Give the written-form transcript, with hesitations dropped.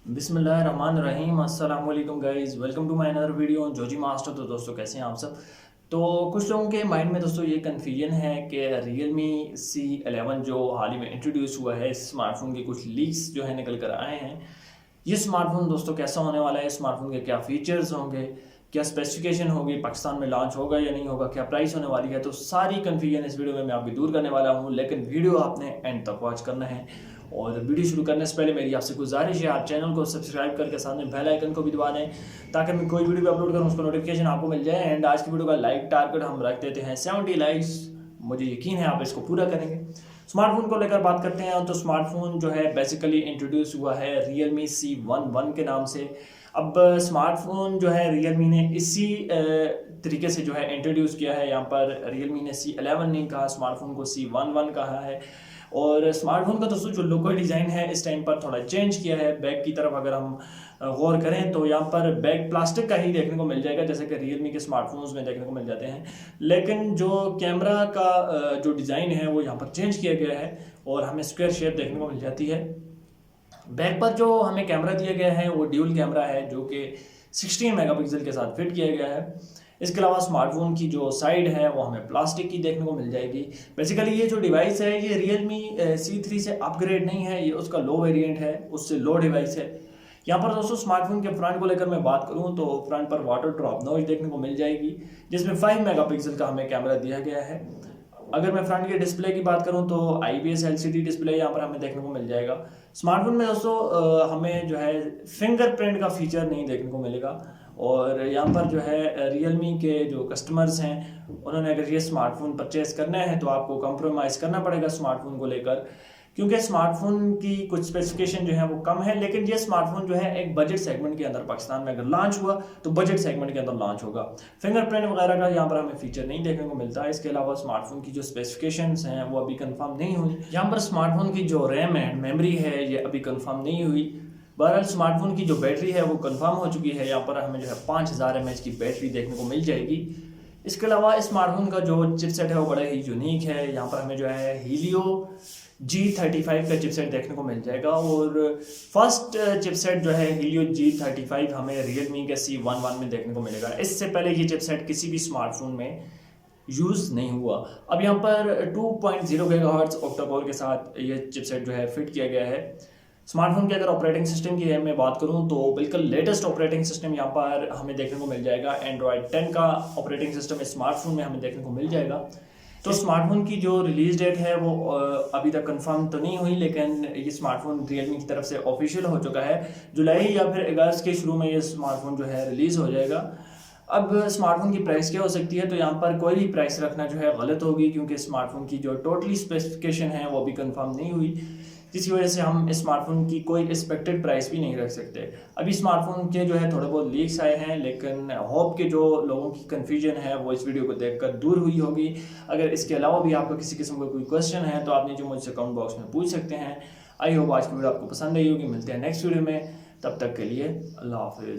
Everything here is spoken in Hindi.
बिस्मिल्लाहिर्रहमानिर्रहीम अस्सलाम वालेकुम guys, welcome to my another video on Joji master. तो दोस्तों कैसे हैं आप सब। तो कुछ लोगों के माइंड में दोस्तों ये कन्फ्यूजन है कि Realme C11 जो हाल ही में इंट्रोड्यूस हुआ है, इस स्मार्टफोन के कुछ लीक्स जो है निकल कर आए हैं। ये स्मार्टफोन दोस्तों कैसा होने वाला है, स्मार्टफोन के क्या फीचर्स होंगे, क्या स्पेसिफिकेशन होगी, पाकिस्तान में लॉन्च होगा या नहीं होगा, क्या प्राइस होने वाली है, तो सारी कन्फ्यूजन इस वीडियो में मैं आपकी दूर करने वाला हूँ। लेकिन वीडियो आपने एंड तक वॉच करना है। और वीडियो शुरू करने से पहले मेरी आपसे गुजारिश है, आप चैनल को सब्सक्राइब करके सामने बेल आइकन को भी दबा दें ताकि मैं कोई वीडियो अपलोड करूँ उसका नोटिफिकेशन आपको मिल जाए। एंड आज की वीडियो का लाइक टारगेट हम रख देते हैं 70 लाइक्स। मुझे यकीन है आप इसको पूरा करेंगे। स्मार्टफोन को लेकर बात करते हैं तो स्मार्टफोन जो है बेसिकली इंट्रोड्यूस हुआ है Realme C11 के नाम से। अब स्मार्टफोन जो है Realme ने इसी तरीके से जो है इंट्रोड्यूस किया है। यहाँ पर Realme ने C11 नहीं कहा, स्मार्टफोन को C11 कहा है। और स्मार्टफोन का दोस्तों जो लोगो डिज़ाइन है इस टाइम पर थोड़ा चेंज किया है। बैक की तरफ अगर हम गौर करें तो यहाँ पर बैक प्लास्टिक का ही देखने को मिल जाएगा, जैसे कि Realme के स्मार्टफोन्स में देखने को मिल जाते हैं। लेकिन जो कैमरा का जो डिज़ाइन है वो यहाँ पर चेंज किया गया है और हमें स्क्वायर शेप देखने को मिल जाती है। बैक पर जो हमें कैमरा दिया गया है वो ड्यूल कैमरा है जो कि 16 मेगापिक्सल के साथ फिट किया गया है। इसके अलावा स्मार्टफोन की जो साइड है वो हमें प्लास्टिक की देखने को मिल जाएगी। बेसिकली ये जो डिवाइस है ये Realme C3 से अपग्रेड नहीं है, ये उसका लो वेरिएंट है, उससे लो डिवाइस है। यहाँ पर दोस्तों स्मार्टफोन के फ्रंट को लेकर मैं बात करूँ तो फ्रंट पर वाटर ड्रॉप नॉइज देखने को मिल जाएगी, जिसमें 5 मेगापिक्सल का हमें कैमरा दिया गया है। अगर मैं फ्रंट के डिस्प्ले की बात करूं तो IPS LCD डिस्प्ले यहाँ पर हमें देखने को मिल जाएगा। स्मार्टफोन में दोस्तों हमें जो है फिंगरप्रिंट का फीचर नहीं देखने को मिलेगा। और यहाँ पर जो है Realme के जो कस्टमर्स हैं उन्होंने अगर ये स्मार्टफोन परचेज करना है तो आपको कंप्रोमाइज़ करना पड़ेगा स्मार्टफोन को लेकर, क्योंकि स्मार्टफोन की कुछ स्पेसिफिकेशन जो है वो कम है। लेकिन ये स्मार्टफोन जो है एक बजट सेगमेंट के अंदर पाकिस्तान में अगर लॉन्च हुआ तो बजट सेगमेंट के अंदर लॉन्च होगा। फिंगरप्रिंट वगैरह का यहाँ पर हमें फीचर नहीं देखने को मिलता है। इसके अलावा स्मार्टफोन की जो स्पेसिफिकेशंस हैं वो अभी कंफर्म नहीं हुई। यहाँ पर स्मार्टफोन की जो रैम एंड मेमोरी है ये अभी कंफर्म नहीं हुई। बहरहाल स्मार्टफोन की जो बैटरी है वो कंफर्म हो चुकी है। यहाँ पर हमें जो है 5000 mAh की बैटरी देखने को मिल जाएगी। इसके अलावा स्मार्टफोन का जो चिपसेट है वो बड़ा ही यूनिक है। यहाँ पर हमें जो है हीलियो G35 का चिपसेट देखने को मिल जाएगा। और फर्स्ट चिपसेट जो है हीलियो G35 हमें Realme के C11 में देखने को मिलेगा। इससे पहले ये चिपसेट किसी भी स्मार्टफोन में यूज़ नहीं हुआ। अब यहाँ पर 2.0 गीगाहर्ट्ज़ ऑक्टा कोर के साथ ये चिपसेट जो है फिट किया गया है। स्मार्टफोन के अगर ऑपरेटिंग सिस्टम की मैं बात करूं तो बिल्कुल लेटेस्ट ऑपरेटिंग सिस्टम यहाँ पर हमें देखने को मिल जाएगा। एंड्रॉयड 10 का ऑपरेटिंग सिस्टम इस स्मार्टफोन में हमें देखने को मिल जाएगा। तो स्मार्टफोन की जो रिलीज डेट है वो अभी तक कंफर्म तो नहीं हुई, लेकिन ये स्मार्टफोन Realme की तरफ से ऑफिशियल हो चुका है। जुलाई या फिर अगस्त के शुरू में ये स्मार्टफोन जो है रिलीज हो जाएगा। अब स्मार्टफोन की प्राइस क्या हो सकती है, तो यहाँ पर कोई भी प्राइस रखना जो है गलत होगी, क्योंकि स्मार्टफोन की जो टोटली स्पेसिफिकेशन है वो भी कंफर्म नहीं हुई, जिसकी वजह से हम स्मार्टफोन की कोई एक्सपेक्टेड प्राइस भी नहीं रख सकते। अभी स्मार्टफोन के जो है थोड़े बहुत लीक्स आए हैं, लेकिन होप के जो लोगों की कन्फ्यूजन है वो इस वीडियो को देखकर दूर हुई होगी। अगर इसके अलावा भी आपको किसी किस्म का कोई क्वेश्चन है तो आप नीचे मुझसे कमेंट बॉक्स में पूछ सकते हैं। आई होप आज की वीडियो आपको पसंद आई होगी। मिलते हैं नेक्स्ट वीडियो में, तब तक के लिए अल्लाह हाफिज़।